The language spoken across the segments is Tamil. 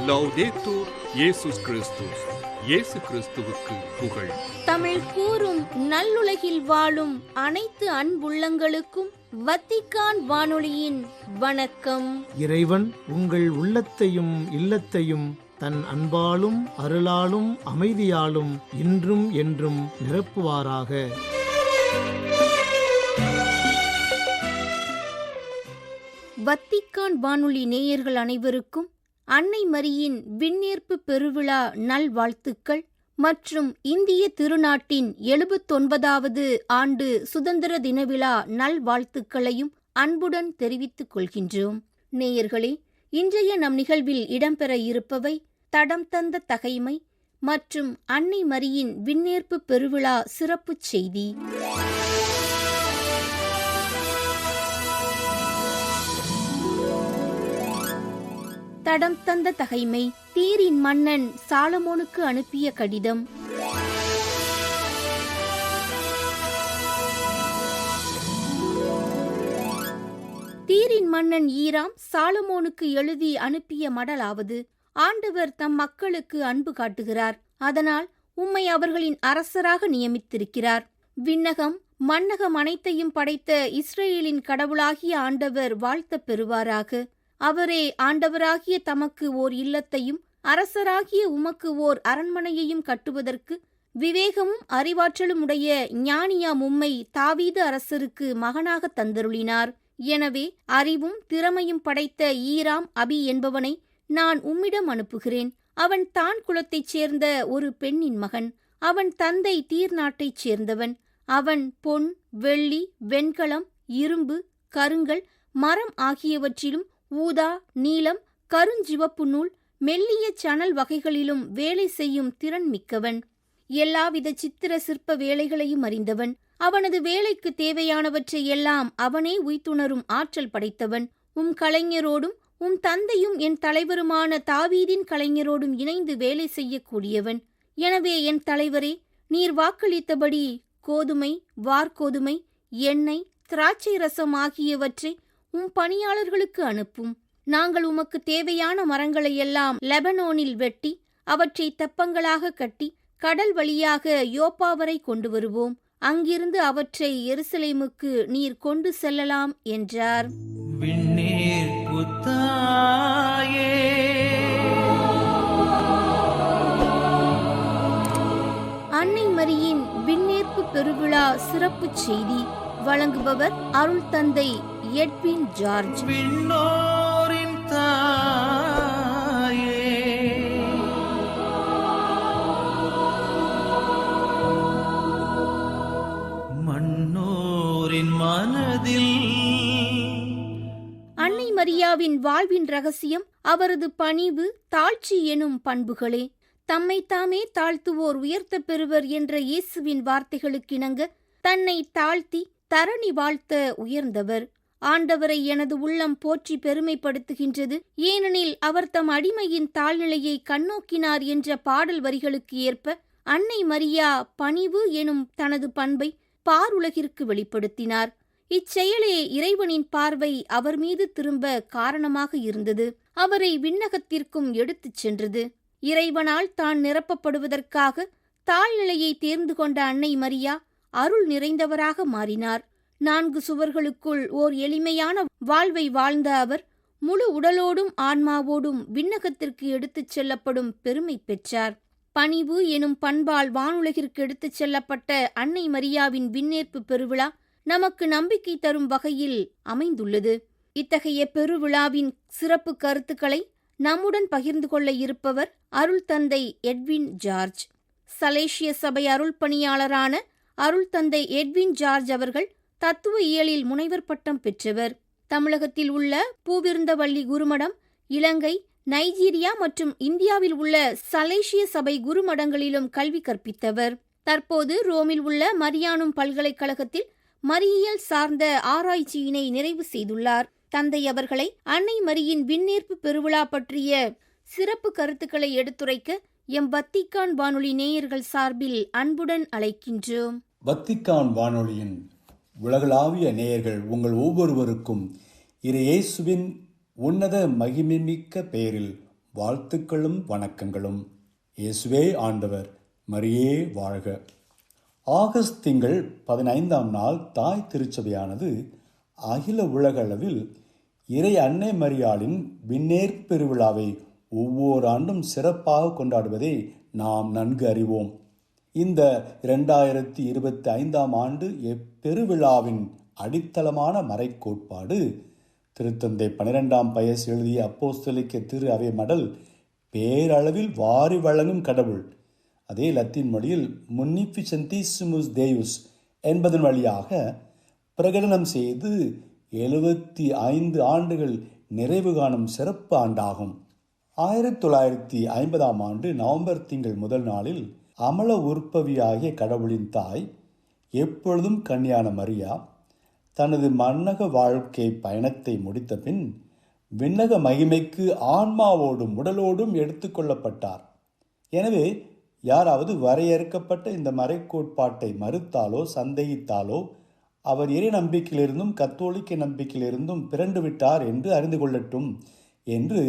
லௌதேத்தூர் இயேசுஸ் கிறிஸ்துஸ். இயேசு கிறிஸ்துவுக்கு புகழ். தமிழ் கூறும் நல்லுலகில் வாழும் அனைத்து அன்புள்ளங்களுக்கும் வத்திக்கான் வானொலியின் வணக்கம். இறைவன் உங்கள் உள்ளத்தையும் இல்லத்தையும் தன் அன்பாலும் அருளாலும் அமைதியாலும் இன்றும் என்றும் நிரப்புவாராக. வத்திக்கான் வானொலி நேயர்கள் அனைவருக்கும் அன்னை மரியின் விண்ணேற்பு பெருவிழா நல்வாழ்த்துக்கள் மற்றும் இந்திய திருநாட்டின் 79வது ஆண்டு சுதந்திர தின விழா நல்வாழ்த்துக்களையும் அன்புடன் தெரிவித்துக் கொள்கின்றோம். நேயர்களே, இன்றைய நம் நிகழ்வில் இடம்பெற இருப்பவை தடம் தந்த தகைமை மற்றும் அன்னை மரியின் விண்ணேற்பு பெருவிழா சிறப்பு செய்தி. தடம் தந்த தகைமை. தீரின் மன்னன் சாலமோனுக்கு அனுப்பிய கடிதம். தீரின் மன்னன் ஈராம் சாலமோனுக்கு எழுதி அனுப்பிய மடலாவது: ஆண்டவர் தம் மக்களுக்கு அன்பு காட்டுகிறார், அதனால் உம்மை அவர்களின் அரசராக நியமித்திருக்கிறார். விண்ணகம் மண்ணகம் அனைத்தையும் படைத்த இஸ்ரேலின் கடவுளாகிய ஆண்டவர் வாழ்த்தப் பெறுவாராக. அவரே ஆண்டவராகிய தமக்கு ஓர் இல்லத்தையும் அரசராகிய உமக்கு ஓர் அரண்மனையையும் கட்டுவதற்கு விவேகமும் அறிவாற்றலும் உடைய ஞானியாம் உம்மை தாவீது அரசருக்கு மகனாக தந்தருளினார். எனவே அறிவும் திறமையும் படைத்த ஈராம் அபி என்பவனை நான் உம்மிடம் அனுப்புகிறேன். அவன் தான் குலத்தைச் சேர்ந்த ஒரு பெண்ணின் மகன். அவன் தந்தை தீர் நாட்டைச் சேர்ந்தவன். அவன் பொன், வெள்ளி, வெண்கலம், இரும்பு, கருங்கல், மரம் ஆகியவற்றிலும் ஊதா, நீலம், கருஞ்சிவப்பு நூல், மெல்லிய சணல் வகைகளிலும் வேலை செய்யும் திறன் மிக்கவன். எல்லாவித சித்திர சிற்ப வேலைகளையும் அறிந்தவன். அவனது வேலைக்கு தேவையானவற்றை எல்லாம் அவனே உய்த்துணரும் ஆற்றல் படைத்தவன். உம் கலைஞரோடும் உம் தந்தையும் என் தலைவருமான தாவீதின் கலைஞரோடும் இணைந்து வேலை செய்யக்கூடியவன். எனவே என் தலைவரே, நீர் வாக்களித்தபடி கோதுமை, வார்கோதுமை, எண்ணெய், திராட்சை ரசம் ஆகியவற்றை உம் பணியாளர்களுக்கு அனுப்பும். நாங்கள் உமக்கு தேவையான மரங்களையெல்லாம் லெபனோனில் வெட்டி அவற்றை தெப்பங்களாக கட்டி கடல் வழியாக யோப்பா வரை கொண்டு வருவோம். அங்கிருந்து அவற்றை எருசலேமுக்கு நீர் கொண்டு செல்லலாம் என்றார். அன்னை மரியின் விண்ணேற்பு பெருவிழா சிறப்பு செய்தி வழங்குபவர் அருள் தந்தை எட்வின் ஜார்ஜ். விண்ணோரின் தாயே, மண்ணோரின் மனதில். அன்னை மரியாவின் வாழ்வின் ரகசியம் அவரது பணிவு, தாழ்ச்சி எனும் பண்புகளே. தம்மைத்தாமே தாழ்த்துவோர் உயர்த்த பெறுவர் என்ற இயேசுவின் வார்த்தைகளுக்கிணங்க தன்னை தாழ்த்தி தரணி வாழ்த்த உயர்ந்தவர். ஆண்டவரை எனது உள்ளம் போற்றி பெருமைப்படுத்துகின்றது, ஏனெனில் அவர் தம் அடிமையின் தாழ்நிலையை கண்ணோக்கினார் என்ற பாடல் வரிகளுக்கு ஏற்ப அன்னை மரியா பணிவு எனும் தனது பண்பை பாருலகிற்கு வெளிப்படுத்தினார். இச்செயலே இறைவனின் பார்வை அவர் மீது திரும்ப காரணமாக இருந்தது. அவரை விண்ணகத்திற்கும் எடுத்துச் சென்றது. இறைவனால் தான் நிரப்பப்படுவதற்காக தாழ்நிலையை தேர்ந்து கொண்ட அன்னை மரியா அருள் நிறைந்தவராக மாறினார். 4 சுவர்களுக்குள் ஓர் எளிமையான வாழ்வை வாழ்ந்த அவர் முழு உடலோடும் ஆன்மாவோடும் விண்ணகத்திற்கு எடுத்துச் செல்லப்படும் பெருமை பெற்றார். பணிவு எனும் பண்பால் வானுலகிற்கு எடுத்துச் செல்லப்பட்ட அன்னை மரியாவின் விண்ணேற்பு பெருவிழா நமக்கு நம்பிக்கை தரும் வகையில் அமைந்துள்ளது. இத்தகைய பெருவிழாவின் சிறப்பு கருத்துக்களை நம்முடன் பகிர்ந்து கொள்ள இருப்பவர் அருள் தந்தை எட்வின் ஜார்ஜ். சலேசிய சபை அருள் பணியாளரான அருள் தந்தை எட்வின் ஜார்ஜ் அவர்கள் தத்துவ இயலில் முனைவர் பட்டம் பெற்றவர். தமிழகத்தில் உள்ள பூவிருந்தவள்ளி குருமடம், இலங்கை, நைஜீரியா மற்றும் இந்தியாவில் உள்ள சலேசிய சபை குருமடங்களிலும் கல்வி கற்பித்தவர். தற்போது ரோமில் உள்ள மரியானும் பல்கலைக்கழகத்தில் மரியியல் சார்ந்த ஆராய்ச்சியினை நிறைவு செய்துள்ளார். தந்தை அவர்களை அன்னை மரியின் விண்ணேற்பு பெருவிழா பற்றிய சிறப்பு கருத்துக்களை எடுத்துரைக்க எம் வத்திக்கான் வானொலி நேயர்கள் சார்பில் அன்புடன் அழைக்கின்றோம். வத்திக்கான் வானொலியின் உலகளாவிய நேயர்கள் உங்கள் ஒவ்வொருவருக்கும் இயேசுவின் உன்னத மகிமைமிக்க பெயரில் வாழ்த்துக்களும் வணக்கங்களும். இயேசுவே ஆண்டவர், மரியே வாழ்க. ஆகஸ்ட் திங்கள் 15ஆம் நாள் தாய் திருச்சபையானது அகில உலக அளவில் இறை அன்னை மரியாளின் விண்ணேற்பு பெருவிழாவை ஒவ்வொரு ஆண்டும் சிறப்பாக கொண்டாடுவதை நாம் நன்கு அறிவோம். இந்த 2025ஆம் ஆண்டு எப்பெருவிழாவின் அடித்தளமான மறைக்கோட்பாடு திருத்தந்தை 12ஆம் பயஸ் எழுதிய அப்போஸ்தலிக்க திரு அவை மடல் பேரளவில் வாரி வழங்கும் கடவுள், அதே லத்தீன் மொழியில் முன்னிஃபிசென்டிssimus தேயுஸ் என்பதன் வழியாக பிரகடனம் செய்து 75 ஆண்டுகள் நிறைவு காணும் சிறப்பு ஆண்டாகும். 1950ஆம் ஆண்டு நவம்பர் திங்கள் முதல் நாளில் அமல உற்பவியாகிய கடவுளின் தாய், எப்பொழுதும் கன்னியான மரியா தனது மன்னக வாழ்க்கை பயணத்தை முடித்த பின் விண்ணக மகிமைக்கு ஆன்மாவோடும் உடலோடும் எடுத்துக்கொள்ளப்பட்டார். எனவே யாராவது வரையறுக்கப்பட்ட இந்த மறைக்கோட்பாட்டை மறுத்தாலோ சந்தேகித்தாலோ அவர் இறை நம்பிக்கையிலிருந்தும் கத்தோலிக்க நம்பிக்கையிலிருந்தும் பிறண்டு விட்டார் என்று அறிந்து கொள்ளட்டும் என்று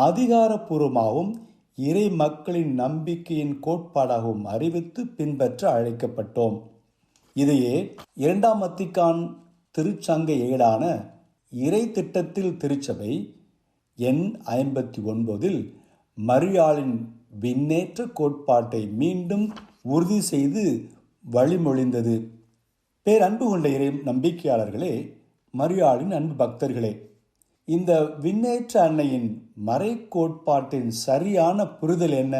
அதிகாரப்பூர்வமாகவும் இறை மக்களின் நம்பிக்கையின் கோட்பாடாகவும் அறிவித்து பின்பற்ற அழைக்கப்பட்டோம். இதையே 2ஆம் வத்திக்கான் திருச்சங்க ஏடான இறை திட்டத்தில் திருச்சபை எண் 59 மரியாளின் விண்ணேற்ற கோட்பாட்டை மீண்டும் உறுதி செய்து வழிமொழிந்தது. பேரன்பு கொண்ட இறை நம்பிக்கையாளர்களே, மரியாளின் அன்பு பக்தர்களே, இந்த விண்ணேற்ற அன்னையின் மறைக்கோட்பாட்டின் சரியான புரிதல் என்ன?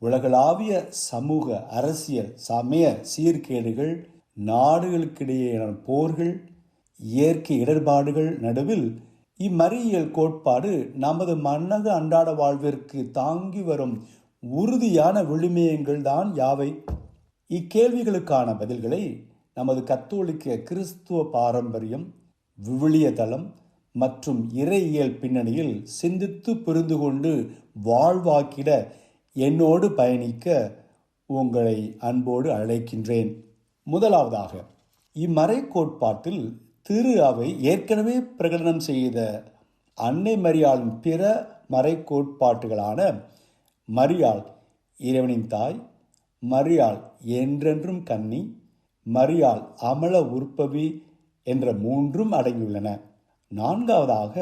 உலகளாவிய சமூக, அரசியல், சமய சீர்கேடுகள், நாடுகளுக்கிடையேயான போர்கள், இயற்கை இடர்பாடுகள் நடுவில் இம்மறியியல் கோட்பாடு நமது மன்னக அன்றாட வாழ்விற்கு தாங்கி வரும் உறுதியான விழுமியங்கள் தான் யாவை? இக்கேள்விகளுக்கான பதில்களை நமது கத்தோலிக்க கிறிஸ்துவ பாரம்பரியம், விவிலிய தளம் மற்றும் இறையியல் பின்னணியில் சிந்தித்து புரிந்து கொண்டு வாழ்வாக்கிட என்னோடு பயணிக்க உங்களை அன்போடு அழைக்கின்றேன். முதலாவதாக, இம்மறை கோட்பாட்டில் திரு அவை ஏற்கனவே பிரகடனம் செய்த அன்னை மரியாளின் பிற மறை கோட்பாட்டுகளான மரியாள் இறைவனின் தாய், மரியாள் என்றென்றும் கன்னி, மரியாள் அமல உற்பவி என்ற 3 அடங்கியுள்ளன. 4ஆவதாக,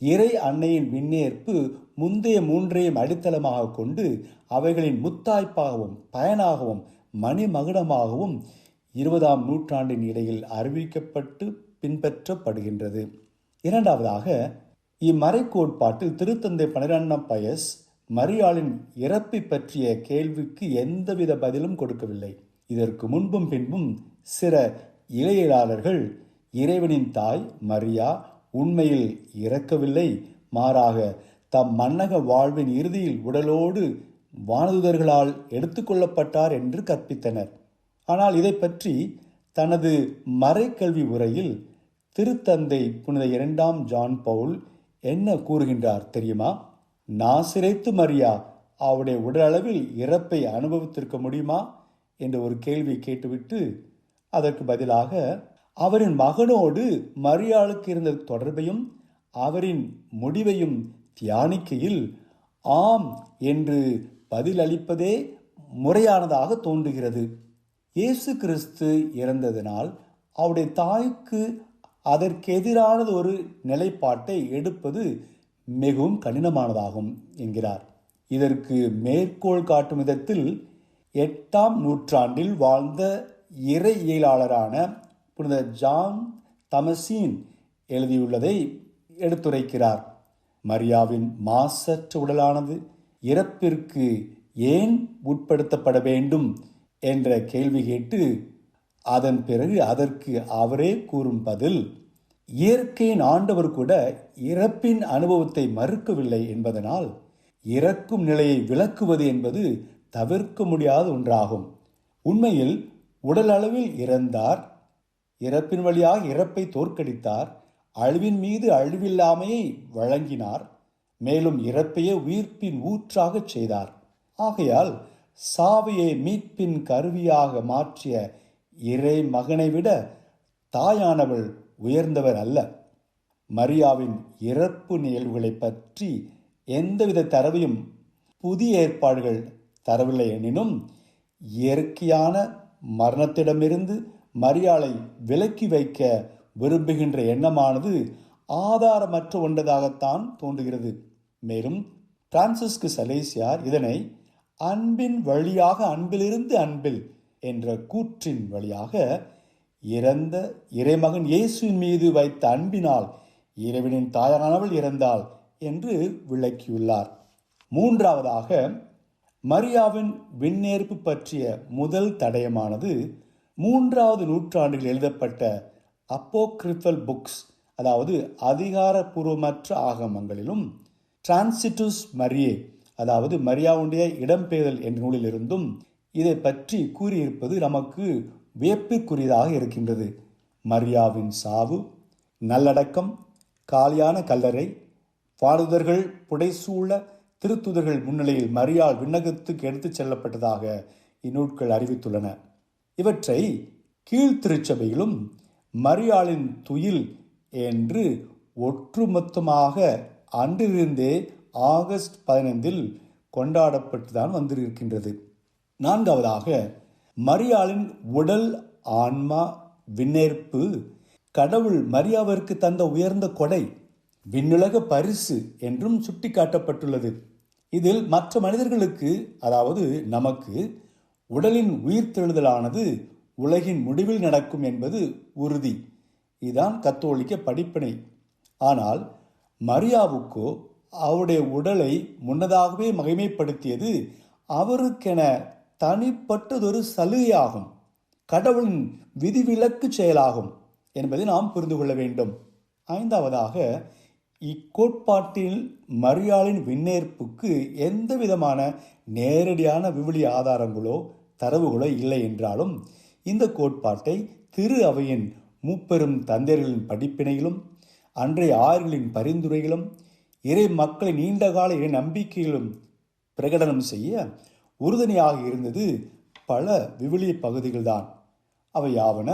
இறை அன்னையின் விண்ணேற்பு முந்தைய 3ஐயும் அடித்தளமாக கொண்டு அவைகளின் முத்தாய்ப்பாகவும் பயனாகவும் மணிமகுடமாகவும் 20ஆம் நூற்றாண்டின் இடையில் அறிவிக்கப்பட்டு பின்பற்றப்படுகின்றது. 2ஆவதாக, இம்மறை கோட்பாட்டில் திருத்தந்தை 12ஆம் பயஸ் மரியாளின் இறப்பை பற்றிய கேள்விக்கு எந்தவித பதிலும் கொடுக்கவில்லை. இதற்கு முன்பும் பின்பும் சில இறையியலாளர்கள் இறைவனின் தாய் மரியா உண்மையில் இறக்கவில்லை, மாறாக தம் மன்னக வாழ்வின் இறுதியில் உடலோடு வானதூதர்களால் எடுத்துக்கொள்ளப்பட்டார் என்று கற்பித்தனர். ஆனால் இதை பற்றி தனது மறைக்கல்வி உரையில் திருத்தந்தை புனித 2ஆம் ஜான் பவுல் என்ன கூறுகின்றார் தெரியுமா? நாசிரேத்து மரியா அவருடைய உடலளவில் இறப்பை அனுபவித்திருக்க முடியுமா என்ற ஒரு கேள்வி கேட்டுவிட்டு அதற்கு பதிலாக அவரின் மகனோடு மரியாளுக்கு இருந்த தொடர்பையும் அவரின் முடிவையும் தியானிக்கையில் ஆம் என்று பதிலளிப்பதே முறையானதாக தோன்றுகிறது. இயேசு கிறிஸ்து இறந்ததினால் அவருடைய தாய்க்கு அதற்கு எதிரானது ஒரு நிலைப்பாட்டை எடுப்பது மிகவும் கடினமானதாகும் என்கிறார். இதற்கு மேற்கோள் காட்டும் விதத்தில் 8ஆம் நூற்றாண்டில் வாழ்ந்த இறையியலாளரான புனித ஜான் தமசீன் எழுதியுள்ளதை எடுத்துரைக்கிறார். மரியாவின் மாசற்ற உடலானது இறப்பிற்கு ஏன் உட்படுத்தப்பட வேண்டும் என்ற கேள்வி கேட்டு அதன் பிறகு அதற்கு அவரே கூறும் பதில், இயற்கையின் ஆண்டவர் கூட இறப்பின் அனுபவத்தை மறுக்கவில்லை என்பதனால் இறக்கும் நிலையை விளக்குவது என்பது தவிர்க்க முடியாத ஒன்றாகும். உண்மையில் உடல் அளவில் இறந்தார், இறப்பின் வழியாக இறப்பை தோற்கடித்தார், அழிவின் மீது அழிவில்லாமையை வழங்கினார், மேலும் இறப்பையே உயிர்ப்பின் ஊற்றாகச் செய்தார். ஆகையால் சாவையை மீட்பின் கருவியாக மாற்றிய இறை மகனை விட தாயானவள் உயர்ந்தவர் அல்ல. மரியாவின் இறப்பு நிகழ்வுகளை பற்றி எந்தவித தரவையும் புதிய ஏற்பாடுகள் தரவில்லை எனினும், இயற்கையான மரணத்திடமிருந்து மரியாளை விலக்கி வைக்க விரும்புகின்ற எண்ணமானது ஆதாரமற்ற ஒன்றதாகத்தான் தோன்றுகிறது. மேலும் பிரான்சிஸ்கு சலேசியார் இதனை அன்பின் வழியாக அன்பிலிருந்து அன்பில் என்ற கூற்றின் வழியாக இறந்த இறைமகன் இயேசுவின் மீது வைத்த அன்பினால் இறைவனின் தாயானவள் இறந்தாள் என்று விளக்கியுள்ளார். மூன்றாவதாக, மரியாவின் விண்ணேற்பு பற்றிய முதல் தடயமானது 3வது நூற்றாண்டில் எழுதப்பட்ட அப்போக்ரிஃபல் புக்ஸ், அதாவது அதிகாரப்பூர்வமற்ற ஆகமங்களிலும், டிரான்சிட்டுஸ் மரியே, அதாவது மரியாவுடைய இடம்பெயர்தல் என்ற நூலிலிருந்தும் இதை பற்றி கூறியிருப்பது நமக்கு வியப்பிற்குரியதாக இருக்கின்றது. மரியாவின் சாவு, நல்லடக்கம், காலியான கல்லறை, பாடுதர்கள் புடைசூழ திருத்துதர்கள் முன்னிலையில் மரியாள் விண்ணகத்துக்கு எடுத்துச் செல்லப்பட்டதாக இந்நூட்கள் அறிவித்துள்ளன. இவற்றை கீழ்த்திருச்சபையிலும் மரியாளின் துயில் என்று ஒட்டுமொத்தமாக அன்றிருந்தே ஆகஸ்ட் 15 கொண்டாடப்பட்டுதான் வந்திருக்கின்றது. நான்காவதாக, மரியாளின் உடல் ஆன்மா விண்ணேற்பு கடவுள் மரியாவிற்கு தந்த உயர்ந்த கொடை, விண்ணுலக பரிசு என்றும் சுட்டிக்காட்டப்பட்டுள்ளது. இதில் மற்ற மனிதர்களுக்கு, அதாவது நமக்கு, உடலின் உயிர்த்தெழுதலானது உலகின் முடிவில் நடக்கும் என்பது உறுதி. இதுதான் கத்தோலிக்க படிப்பினை. ஆனால் மரியாவுக்கோ அவருடைய உடலை முன்னதாகவே மகிமைப்படுத்தியது அவருக்கென தனிப்பட்டதொரு சலுகையாகும், கடவுளின் விதிவிலக்கு செயலாகும் என்பதை நாம் புரிந்து கொள்ள வேண்டும். ஐந்தாவதாக, இக்கோட்பாட்டில் மரியாளின் விண்ணேற்புக்கு எந்த விதமான நேரடியான விவிலிய ஆதாரங்களோ தரவுகளோ இல்லை என்றாலும், இந்த கோட்பாட்டை திரு அவையின் மூப்பெரும் தந்தையர்களின் படிப்பினையிலும் அன்றைய ஆயர்களின் பரிந்துரைகளும் இறை மக்களின் நீண்டகால இறை நம்பிக்கைகளும் பிரகடனம் செய்ய உறுதுணையாக இருந்தது பல விவிலிய பகுதிகள்தான். அவை யாவன: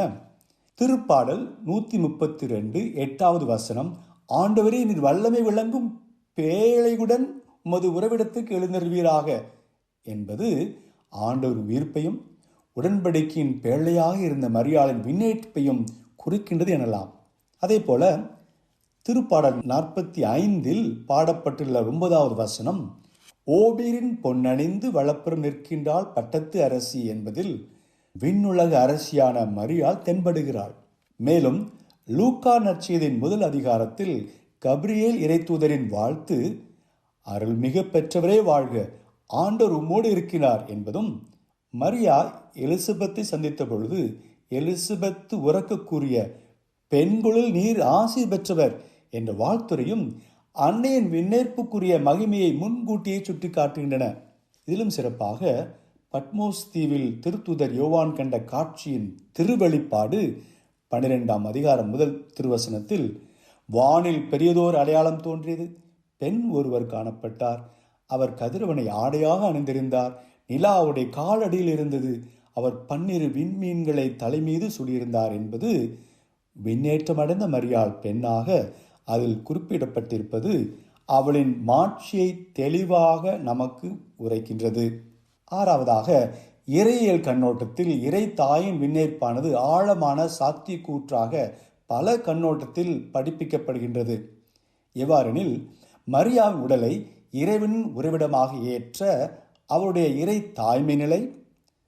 திருப்பாடல் 132 8வது வசனம், ஆண்டவரே நீர் வல்லமை விளங்கும் பேழையுடன் உமது உறவிடத்துக்கு எழுந்தருவீராக என்பது ஆண்டவர் உயிர்ப்பையும் உடன்படிக்கையின் பேழையாக இருந்த மரியாளின் விண்ணேற்பையும் குறிக்கின்றது எனலாம். அதே போல திருப்பாடல் 45 பாடப்பட்டுள்ள 9வது வசனம், ஓபீரின் பொன்னணிந்து வளப்புறம் நிற்கின்றாள் பட்டத்து அரசி என்பதில் விண்ணுலக அரசியான மரியாள் தென்படுகிறாள். மேலும் லூக்கா நற்செய்தியின் முதல் அதிகாரத்தில் கபிரியேல் இறைத்தூதரின் வாழ்த்து, அருள்மிக பெற்றவரே வாழ்க, ஆண்டவர் உம்மோடு இருக்கிறார் என்பதும், மரியா எலிசபெத்தை சந்தித்த பொழுது எலிசபெத்து உறக்க கூறிய பெண்களுள் நீர் ஆசி பெற்றவர் என்ற வாழ்த்துரையும் அன்னையின் விண்ணேற்புக்குரிய மகிமையை முன்கூட்டியே சுட்டி காட்டுகின்றன. இதிலும் சிறப்பாக பட்மோஸ் தீவில் திருத்தூதர் யோவான் கண்ட காட்சியின் திருவெளிப்பாடு 12ஆம் அதிகாரம் முதல் திருவசனத்தில், வானில் பெரியதோர் அடையாளம் தோன்றியது, பெண் ஒருவர் காணப்பட்டார், அவர் கதிரவனை ஆடையாக அணிந்திருந்தார், நிலாவுடைய காலடியில் இருந்தது, அவர் 12 விண்மீன்களை தலைமீது சுடியிருந்தார் என்பது விண்ணேற்றமடைந்த மரியாள் பெண்ணாக அதில் குறிப்பிடப்பட்டிருப்பது அவளின் மாட்சியை தெளிவாக நமக்கு உரைக்கின்றது. ஆறாவதாக, இறையியல் கண்ணோட்டத்தில் இறை தாயின் விண்ணேற்பானது ஆழமான சாத்தியக்கூற்றாக பல கண்ணோட்டத்தில் படிப்பிக்கப்படுகின்றது. எவ்வாறெனில், மரியாவின் உடலை இறைவன் உறைவிடமாக ஏற்ற அவருடைய இறை தாய்மை நிலை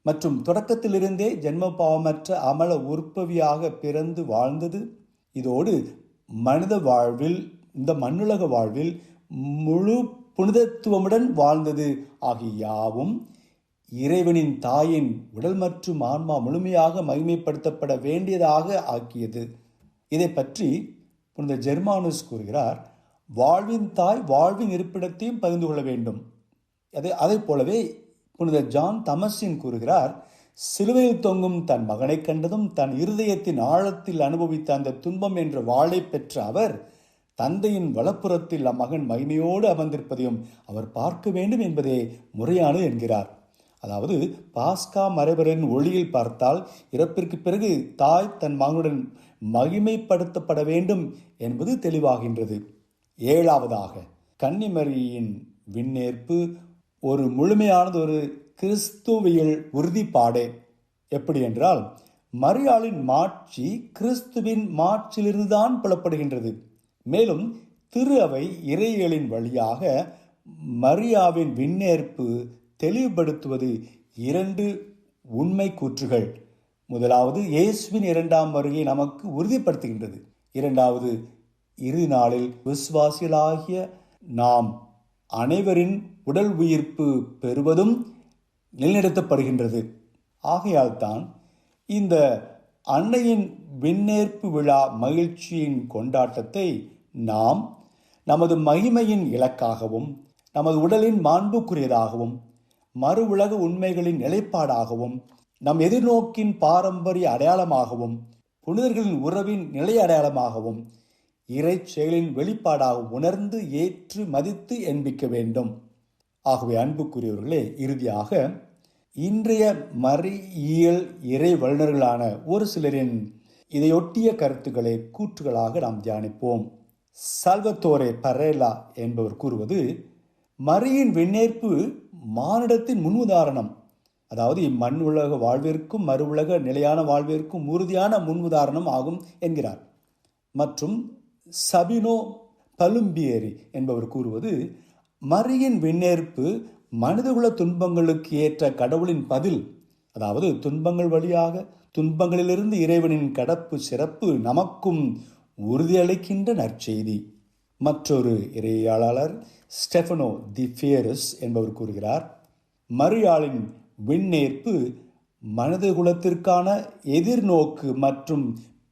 மற்றும் தொடக்கத்திலிருந்தே ஜென்ம பாவமற்ற அமல உற்பவியாக பிறந்து வாழ்ந்தது, இதோடு மனித வாழ்வில், இந்த மண்ணுலக வாழ்வில் முழு புனிதத்துவமுடன் வாழ்ந்தது ஆகிய யாவும் இறைவனின் தாயின் உடல் மற்றும் ஆன்மா முழுமையாக மகிமைப்படுத்தப்பட வேண்டியதாக ஆக்கியது. இதை பற்றி புனித ஜெர்மானுஸ் கூறுகிறார், வாழ்வின் தாய் வாழ்வின் இருப்பிடத்தையும் பகிர்ந்து கொள்ள வேண்டும். அதை போலவே புனித ஜான் தமசின் கூறுகிறார், சிலுவையில் தொங்கும் தன் மகனை கண்டதும் தன் இருதயத்தின் ஆழத்தில் அனுபவித்த அந்த துன்பம் என்ற வாளை பெற்ற அவர் தந்தையின் வலப்புறத்தில் அம்மகன் மகிமையோடு அமர்ந்திருப்பதையும் அவர் பார்க்க வேண்டும் என்பதே முறையானது என்கிறார். அதாவது, பாஸ்கா மறைபரின் ஒளியில் பார்த்தால் இறப்பிற்கு பிறகு தாய் தன் மகனுடன் மகிமைப்படுத்தப்பட வேண்டும் என்பது தெளிவாகின்றது. ஏழாவதாக, கன்னிமரியின் விண்ணேற்பு ஒரு முழுமையானது ஒரு கிறிஸ்துவியல் உறுதிப்பாடே. எப்படி என்றால், மரியாளின் மாட்சி கிறிஸ்துவின் மாட்சியிலிருந்துதான் புலப்படுகின்றது. மேலும் திரு அவை இறையியலின் வழியாக மரியாவின் விண்ணேற்பு தெளிவுபடுத்துவது இரண்டு உண்மை கூற்றுகள். முதலாவது, இயேசுவின் இரண்டாம் வருகை நமக்கு உறுதிப்படுத்துகின்றது. இரண்டாவது, இறுதி நாளில் விசுவாசிகளாகிய நாம் அனைவரின் உடல் உயிர்ப்பு பெறுவதும் நிலைநிறுத்தப்படுகின்றது. ஆகையால் தான் இந்த அன்னையின் விண்ணேற்பு விழா மகிழ்ச்சியின் கொண்டாட்டத்தை நாம் நமது மகிமையின் இலக்காகவும், நமது உடலின் மாண்புக்குரியதாகவும், மறு உலக உண்மைகளின் நிலைப்பாடாகவும், நம் எதிர்நோக்கின் பாரம்பரிய அடையாளமாகவும், புனிதர்களின் உறவின் நிலை அடையாளமாகவும், இறை செயலின் வெளிப்பாடாகவும் உணர்ந்து ஏற்று மதித்து என்பிக்க வேண்டும். ஆகவே அன்புக்குரியவர்களே, இறுதியாக இன்றைய மரியியல் இறை வல்லுநர்களான ஒரு சிலரின் இதையொட்டிய கருத்துக்களை கூற்றுகளாக நாம் தியானிப்போம். சால்வத்தோரே பரேலா என்பவர் கூறுவது, மரியின் விண்ணேற்பு மானிடத்தின் முன்னுதாரணம், அதாவது இம்மண் உலக வாழ்விற்கும் மறு உலக நிலையான வாழ்விற்கும் உறுதியான முன்னுதாரணம் ஆகும் என்கிறார். மற்றும் சபினோ பலும்பியேரி என்பவர் கூறுவது, மரியின் விண்ணேற்பு மனிதகுல துன்பங்களுக்கு ஏற்ற கடவுளின் பதில், அதாவது துன்பங்கள் வழியாக துன்பங்களிலிருந்து இறைவனின் கடப்பு சிறப்பு நமக்கும் உறுதியளிக்கின்ற நற்செய்தி. மற்றொரு இறையாளர் ஸ்டெஃபனோ தி ஃபியரஸ் என்பவர் கூறுகிறார், மரியாளின் விண்ணேற்பு மனித குலத்திற்கான எதிர்நோக்கு மற்றும்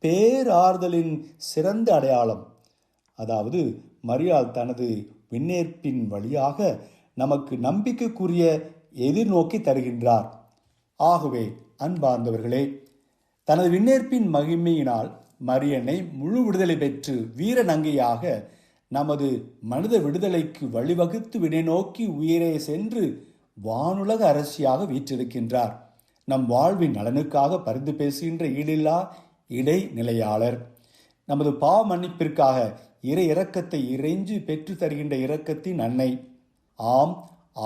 பேராறுதலின் சிறந்த அடையாளம். அதாவது மரியாள் தனது விண்ணேற்பின் வழியாக நமக்கு நம்பிக்கைக்குரிய எதிர்நோக்கி தருகின்றார். ஆகவே அன்பார்ந்தவர்களே, தனது விண்ணேற்பின் மகிமையினால் மரியன்னை முழு விடுதலை பெற்று வீர நங்கையாக நமது மனித விடுதலைக்கு வழிவகுத்து வினை நோக்கி உயிரே சென்று வானுலக அரசியாக வீற்றிருக்கின்றார். நம் வாழ்வின் நலனுக்காக பரிந்து பேசுகின்ற ஈடில்லா இடைநிலையாளர், நமது பாவ மன்னிப்பிற்காக இறை இரக்கத்தை இறைஞ்சு பெற்று தருகின்ற இரக்கத்தின் அன்னை. ஆம்,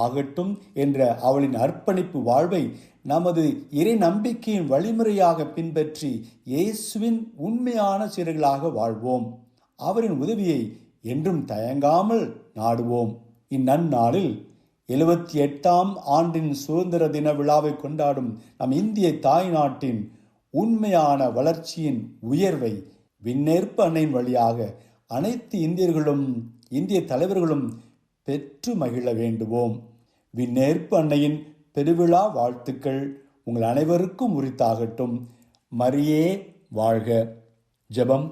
ஆகட்டும் என்ற அவளின் அர்ப்பணிப்பு வாழ்வை நமது இறை நம்பிக்கையின் வழிமுறையாக பின்பற்றி இயேசுவின் உண்மையான சீடர்களாக வாழ்வோம். அவரின் உதவியை என்றும் தயங்காமல் நாடுவோம். இந்நன்னாளில் 78ஆம் ஆண்டின் சுதந்திர தின விழாவை கொண்டாடும் நம் இந்திய தாய் நாட்டின் உண்மையான வளர்ச்சியின் உயர்வை விண்ணேற்பு அன்னையின் வழியாக அனைத்து இந்தியர்களும் இந்திய தலைவர்களும் பெற்று மகிழ வேண்டுவோம். விண்ணேற்பு அன்னையின் பெருவிழா வாழ்த்துக்கள் உங்கள் அனைவருக்கும் உரித்தாகட்டும். மரியே வாழ்க. ஜெபம்.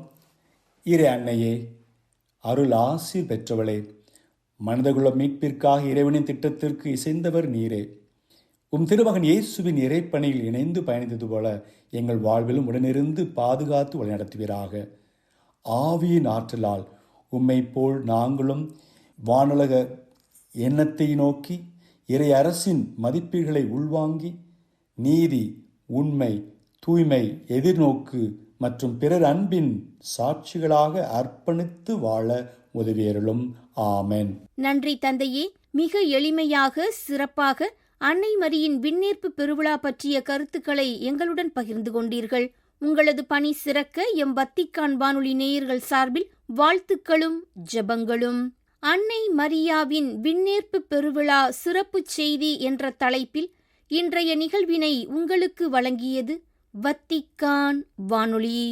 இறை அன்னையே, அருள் ஆசி பெற்றவளே, மனிதகுல மீட்பிற்காக இறைவனின் திட்டத்திற்கு இசைந்தவர் நீரே. திருமகன் இயேசுவின் இறைப்பணியில் இணைந்து பயணித்தது போல எங்கள் வாழ்விலும் உடனிருந்து பாதுகாத்து வழிநடத்துவீராக. ஆவியின் ஆற்றலால் உம்மை போல் நாங்களும் வானுலக எண்ணத்தை நோக்கி இறை அரசின் மதிப்பீடுகளை உள்வாங்கி நீதி, உண்மை, தூய்மை, எதிர்நோக்கு மற்றும் பிறர் அன்பின் சாட்சிகளாக அர்ப்பணித்து வாழ உதவியருளும். ஆமென். நன்றி தந்தையே. மிக எளிமையாக சிறப்பாக அன்னை மரியின் விண்ணேற்பு பெருவிழா பற்றிய கருத்துக்களை எங்களுடன் பகிர்ந்து கொண்டீர்கள். உங்களது பணி சிறக்க எம் வத்திக்கான் வானொலி நேயர்கள் சார்பில் வாழ்த்துக்களும் ஜெபங்களும். அன்னை மரியாவின் விண்ணேற்பு பெருவிழா சிறப்பு செய்தி என்ற தலைப்பில் இன்றைய நிகழ்வினை உங்களுக்கு வழங்கியது வத்திக்கான் வானொலி.